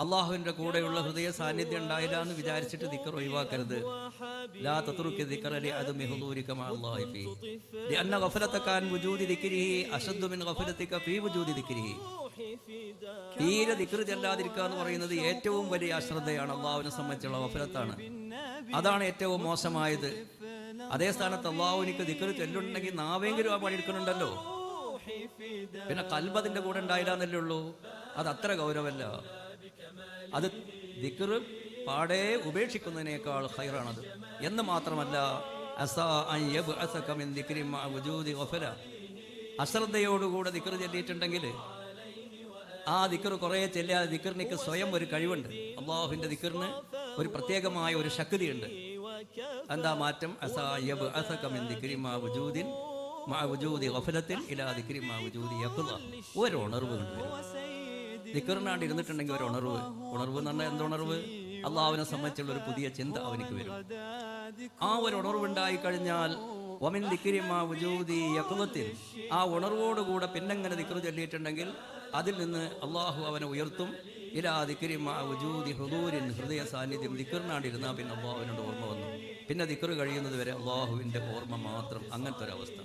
അള്ളാഹുവിന്റെ കൂടെയുള്ള ഹൃദയ സാന്നിധ്യം ഉണ്ടായില്ല എന്ന് വിചാരിച്ചിട്ട് ദിക്ർ ഒഴിവാക്കരുത്. ലാ തത്റുകി ദിക്റ ലിഅദമി ഹുദൂരിക മഅല്ലാഹി ഫീ ലിഅന്ന ഗഫലതക അൻ വുജൂദി ദിക്രിഹി അശദ്ദു മിൻ ഗഫലതിക ഫീ വുജൂദി ദിക്രിഹി. തീരെ ദിക്ർ ചെല്ലാതിരിക്കുക എന്ന് പറയുന്നത് ഏറ്റവും വലിയ അശ്രദ്ധയാണ്, അള്ളാഹുവിനെ സംബന്ധിച്ചുള്ള ഗഫലത്താണ്. അതാണ് ഏറ്റവും മോശമായത്. അതേ സ്ഥാനത്ത് അള്ളാഹുവിനിക്ക് ദിക്ർ ചെല്ലുണ്ടെങ്കിൽ നാവെങ്കിലും ആ പണിയെടുക്കുന്നുണ്ടല്ലോ, പിന്നെ കൽബതിന്റെ കൂടെ ഉണ്ടായില്ല എന്നല്ലേ ഉള്ളൂ. അത് അത്ര ഗൗരവമല്ല. അത് ദിക്ർ പാടെ ഉപേക്ഷിക്കുന്നതിനേക്കാൾ ഖൈറാണത്. എന്ന് മാത്രമല്ല, അശ്രദ്ധയോടുകൂടെ ദിക്ർ ചെല്ലിയിട്ടുണ്ടെങ്കിൽ ആ ദിക്ർ കുറേ ചെല്ലാതെ ദിക്റിനിക്ക് സ്വയം ഒരു കഴിവുണ്ട്. അള്ളാഹുവിന്റെ ദിക്റിന് ഒരു പ്രത്യേകമായ ഒരു ശക്തിയുണ്ട്. എന്താ മാറ്റം? ഒരു ഉണർവ് കണ്ടുവരും. ദിക്റിനാണ്ട് ഇരുന്നിട്ടുണ്ടെങ്കിൽ ഒരു ഉണർവ് എന്ന് പറഞ്ഞാൽ എന്തുണർവ്? അള്ളാഹുവിനെ സംബന്ധിച്ചുള്ള ഒരു പുതിയ ചിന്ത അവനിക്ക് വരും. ആ ഒരു ഉണർവുണ്ടായി കഴിഞ്ഞാൽ ആ ഉണർവോടുകൂടെ പിന്നെങ്ങനെ ദിക്ർ ചൊല്ലിയിട്ടുണ്ടെങ്കിൽ അതിൽ നിന്ന് അള്ളാഹു അവനെ ഉയർത്തും. ഹൃദയ സാന്നിധ്യം ദിക്റിനാണ്ടിരുന്നാൽ പിന്നെ അള്ളാഹുവിനോട് ഓർമ്മ വന്നു. പിന്നെ ദിക്ർ കഴിയുന്നത് വരെ അള്ളാഹുവിന്റെ ഓർമ്മ മാത്രം. അങ്ങനത്തെ ഒരവസ്ഥ.